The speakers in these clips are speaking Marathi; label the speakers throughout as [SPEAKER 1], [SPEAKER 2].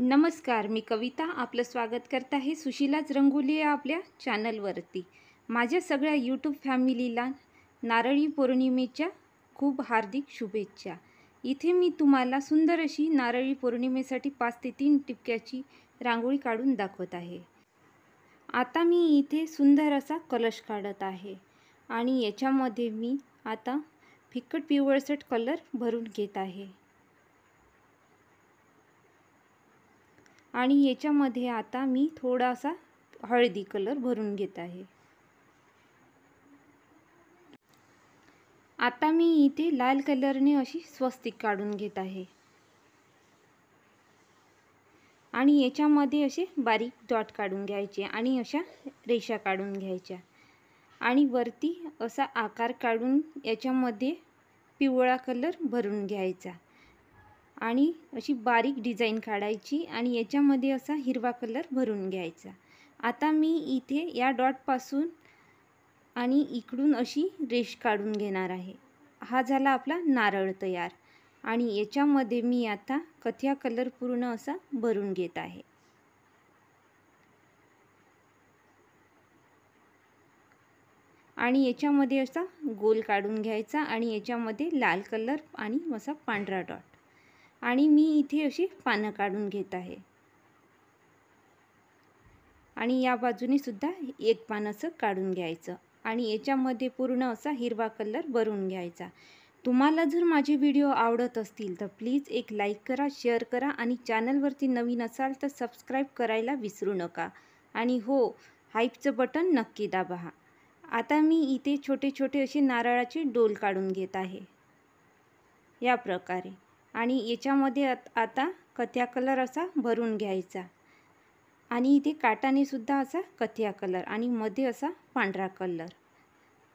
[SPEAKER 1] नमस्कार, मी कविता आपलं स्वागत करत आहे सुशीलाच रंगोली या आपल्या चॅनलवरती। माझ्या सगळ्या यूट्यूब फॅमिलीला नारळी पौर्णिमेच्या खूप हार्दिक शुभेच्छा। इथे मी तुम्हाला सुंदर अशी नारळी पौर्णिमेसाठी 5 ते 3 टिपक्याची रांगोळी काढून दाखवत आहे। आता मी इथे सुंदर असा कलश काढत आहे आणि याच्यामध्ये मी आता फिकट पिवळसट कलर भरून घेत आहे आणि याच्यामध्ये आता मी थोडासा हळदी कलर भरून घेत आहे। आता मी इथे लाल कलरने अशी स्वस्तिक काढून घेत आहे आणि याच्यामध्ये असे बारीक डॉट काढून घ्यायचे आणि अशा रेषा काढून घ्यायच्या आणि वरती असा आकार काढून याच्यामध्ये पिवळा कलर भरून घ्यायचा आणि अशी बारीक डिझाइन काढायची आणि याच्यामध्ये असा हिरवा कलर भरून घ्यायचा। आता मी इथे या डॉट पासून आणि इकडून अशी रेष काढून घेणार आहे। हा झाला आपला नारळ तयार आणि याच्यामध्ये मी आता कथ्या कलर पूर्ण असा भरून घेत आहे। आणि याच्यामध्ये असा गोल काढून घ्यायचा आणि याच्यामध्ये लाल कलर आणि असा पांढरा डॉट आणि मी इथे अशी पानं काढून घेत आहे आणि या बाजूने सुद्धा एक पान असं काढून घ्यायचं आणि याच्यामध्ये पूर्ण असा हिरवा कलर भरून घ्यायचा। तुम्हाला जर माझे व्हिडिओ आवडत असतील तर प्लीज एक लाईक करा, शेअर करा आणि चॅनलवरती नवीन असाल तर सबस्क्राईब करायला विसरू नका आणि हो, हाईपचं बटन नक्की दाबा। आता मी इथे छोटे छोटे असे नारळाचे डोल काढून घेत आहे या प्रकारे आणि याच्यामध्ये आता कथ्या कलर असा भरून घ्यायचा आणि इथे काटाने सुद्धा असा कथ्या कलर आणि मध्ये असा पांढरा कलर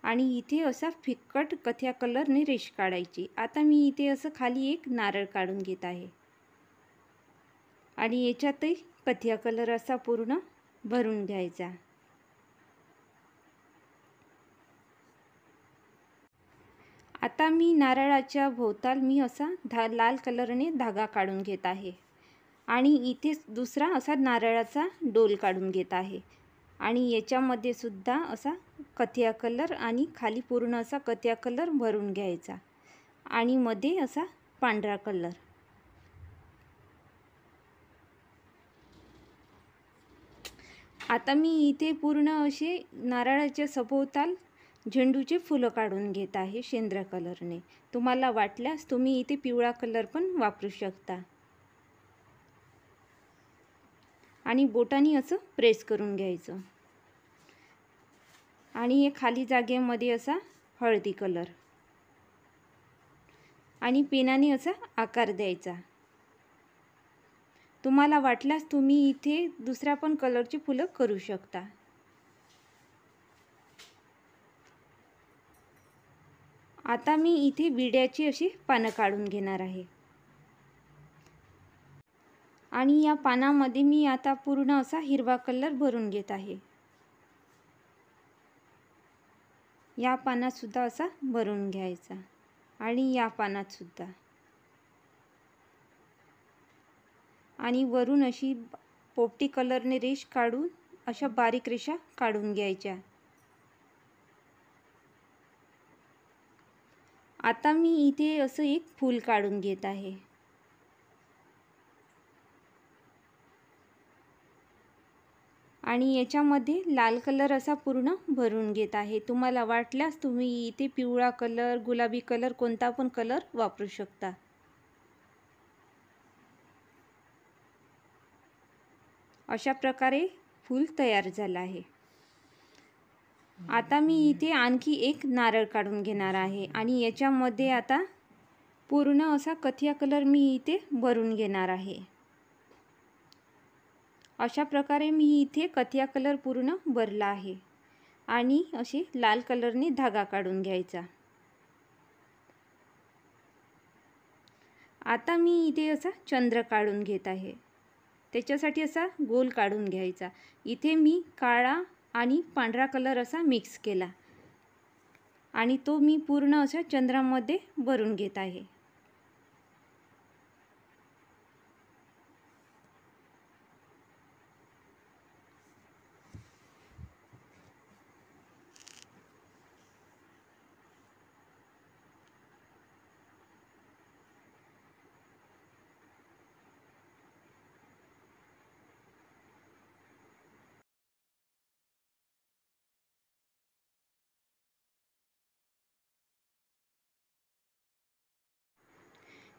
[SPEAKER 1] आणि इथे असा फिकट कथ्या कलरने रेष काढायची। आता मी इथे असं खाली एक नारळ काढून घेत आहे आणि याच्यातही कथ्या कलर असा पूर्ण भरून घ्यायचा। आता मी नारळाच्या भोवताल मी असा लाल कलरने धागा काढून घेत आहे आणि इथे दुसरा असा नारळाचा डोल काढून घेत आहे आणि याच्यामध्ये सुद्धा असा कथ्या कलर आणि खाली पूर्ण असा कथ्या कलर भरून घ्यायचा आणि मध्ये असा पांढरा कलर। आता मी इथे पूर्ण असे नारळाच्या सभोवताल झेंडूचे फुलं काढून घेत आहे शेंद्र कलरने। तुम्हाला वाटल्यास तुम्ही इथे पिवळा कलर पण वापरू शकता आणि बोटाने असं प्रेस करून घ्यायचं आणि हे खाली जागेमध्ये असा हळदी कलर आणि पेनाने असा आकार द्यायचा। तुम्हाला वाटल्यास तुम्ही इथे दुसऱ्या पण कलरची फुलं करू शकता। आता मी इथे विड्याची अशी पानं काढून घेणार आहे आणि या पानामध्ये मी आता पूर्ण असा हिरवा कलर भरून घेत आहे। या पानात सुद्धा असा भरून घ्यायचा आणि या पानात सुद्धा आणि वरून अशी पोपटी कलरने रेष काढून अशा बारीक रेषा काढून घ्यायच्या। आता मी इथे असं एक फूल काढून घेत आहे आणि याच्यामध्ये लाल कलर असा पूर्ण भरून घेत आहे। तुम्हाला वाटल्यास तुम्ही इथे पिवळा कलर, गुलाबी कलर कोणता पण कलर वापरू शकता। अशा प्रकारे फूल तयार झालं आहे। आता मी इथे आणखी एक नारळ काढून घेणार आहे आणि याच्यामध्ये आता पूर्ण असा कथ्या कलर मी इथे भरून घेणार आहे। अशा प्रकारे मी इथे कथ्या कलर पूर्ण भरला आहे आणि असे लाल कलरने धागा काढून घ्यायचा। आता मी इथे असा चंद्र काढून घेत आहे, त्याच्यासाठी असा गोल काढून घ्यायचा। इथे मी काळा आणि पांढरा कलर असा मिक्स केला आणि तो मी पूर्ण असा चंद्रामध्ये भरून घेत आहे।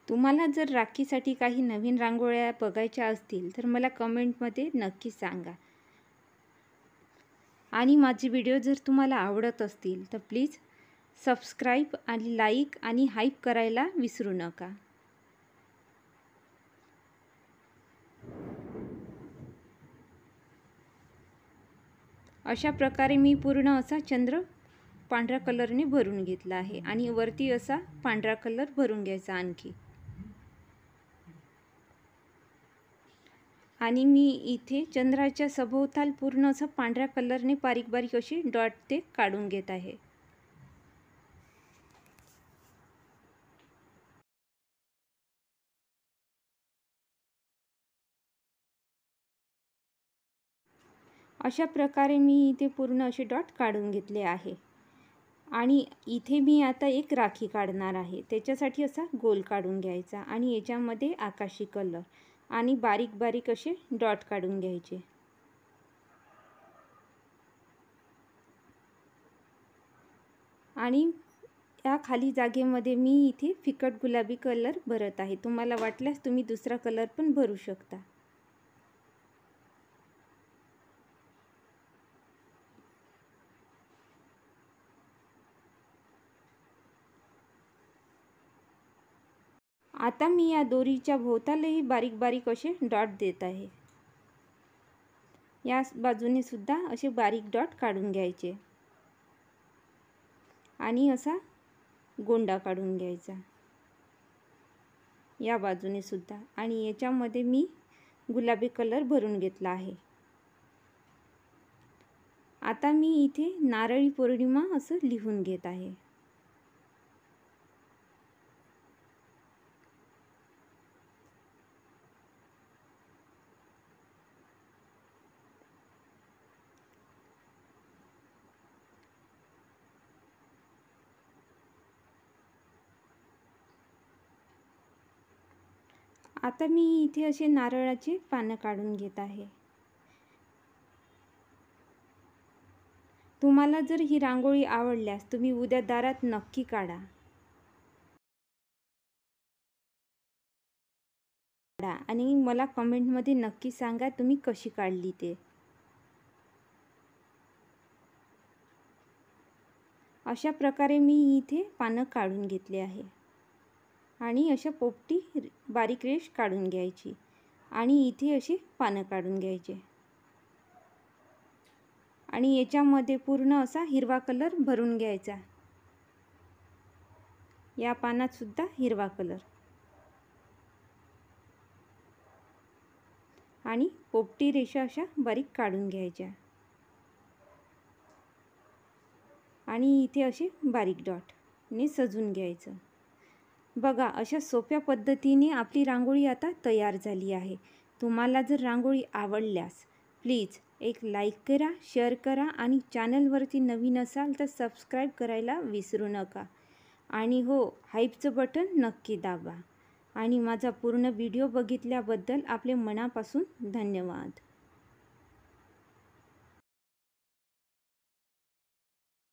[SPEAKER 1] तुम्हाला जर राखीसाठी काही नवीन रांगोळ्या बघायच्या असतील तर मला कमेंटमध्ये नक्की सांगा. आणि माझे व्हिडिओ जर तुम्हाला आवडत असतील तर प्लीज सबस्क्राईब आणि लाईक आणि हाईप करायला विसरू नका. अशा प्रकारे मी पूर्ण असा चंद्र पांढऱ्या कलरने भरून घेतला आहे आणि वरती असा पांढरा कलर भरून घ्यायचा आणखी. आणि मी इथे चंद्राच्या सभोवताल पूर्ण असं पांढऱ्या कलरने बारीक बारीक अशी डॉट ते काढून घेत आहे. अशा प्रकारे मी इथे पूर्ण असे डॉट काढून घेतले आहे. आणि इथे मी आता एक राखी काढणार आहे. त्याच्यासाठी असा गोल काढून घ्यायचा आणि याच्यामध्ये आकाशी कलर आणि बारीक बारीक असे डॉट काढून घ्यायचे. आणि या खाली जागेमध्ये मी इथे फिकट गुलाबी कलर भरत आहे. तुम्हाला वाटल्यास तुम्ही दुसरा कलर पण भरू शकता. आता मी या दोरीच्या भोवतालही बारीक बारीक असे डॉट देत आहे. या बाजूने सुद्धा असे बारीक डॉट काढून घ्यायचे आणि असा गोंडा काढून घ्यायचा या बाजूने सुद्धा. आणि याच्यामध्ये मी गुलाबी कलर भरून घेतला आहे. आता मी इथे नारळी पौर्णिमा असं लिहून घेत आहे. आता मी इथे असे नारळाचे पानं काढून घेत आहे. तुम्हाला जर ही रांगोळी आवडल्यास तुम्ही उद्या दारात नक्की काढा. आणि मला कमेंटमध्ये नक्की सांगा तुम्ही कशी काढली ते. अशा प्रकारे मी इथे पानं काढून घेतले आहे. आणि अशा पोपटी बारीक रेष काढून घ्यायची आणि इथे अशी पानं काढून घ्यायचे. आणि याच्यामध्ये पूर्ण असा हिरवा कलर भरून घ्यायचा. या पानात सुद्धा हिरवा कलर आणि पोपटी रेषा अशा बारीक काढून घ्यायच्या आणि इथे असे बारीक डॉटने सजून घ्यायचं. बघा, अशा सोप्या पद्धतीने आपली रांगोळी आता तयार झाली आहे. तुम्हाला जर रांगोळी आवडल्यास प्लीज एक लाईक करा, शेअर करा आणि चॅनलवरती नवीन असाल तर सबस्क्राईब करायला विसरू नका. आणि हो, हाईपचं बटन नक्की दाबा. आणि माझा पूर्ण व्हिडिओ बघितल्याबद्दल आपले मनापासून धन्यवाद.